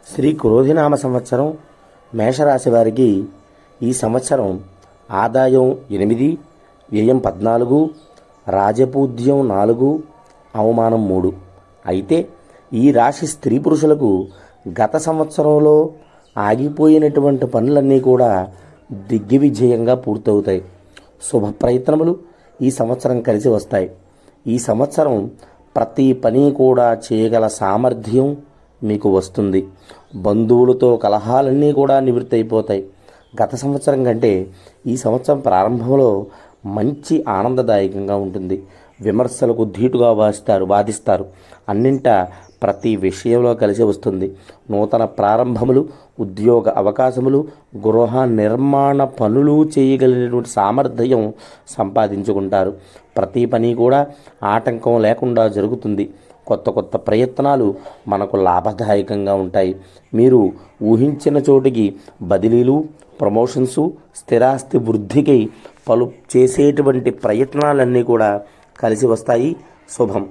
శ్రీ క్రోధినామ సంవత్సరం మేషరాశి వారికి ఈ సంవత్సరం ఆదాయం 8, వ్యయం 14, రాజపూజ్యం 4, అవమానం 3. అయితే ఈ రాశి స్త్రీ పురుషులకు గత సంవత్సరంలో ఆగిపోయినటువంటి పనులన్నీ కూడా దిగ్విజయంగా పూర్తవుతాయి. శుభ ప్రయత్నములు ఈ సంవత్సరం కలిసి వస్తాయి. ఈ సంవత్సరం ప్రతి పని కూడా చేయగల సామర్థ్యం మీకు వస్తుంది. బంధువులతో కలహాలన్నీ కూడా నివృత్తి అయిపోతాయి. గత సంవత్సరం కంటే ఈ సంవత్సరం ప్రారంభంలో మంచి ఆనందదాయకంగా ఉంటుంది. విమర్శలకు ధీటుగా వాదిస్తారు. అన్నింటా ప్రతి విషయంలో కలిసి వస్తుంది. నూతన ప్రారంభములు, ఉద్యోగ అవకాశములు, గృహ నిర్మాణ పనులు చేయగలిగినటువంటి సామర్థ్యం సంపాదించుకుంటారు. ప్రతి పని కూడా ఆటంకం లేకుండా జరుగుతుంది. కొత్త కొత్త ప్రయత్నాలు మనకు లాభదాయకంగా ఉంటాయి. మీరు ఊహించిన చోటికి బదిలీలు, ప్రమోషన్సు, స్థిరాస్తి వృద్ధికి చేసేటువంటి ప్రయత్నాలన్నీ కూడా కలిసి వస్తాయి. శుభం.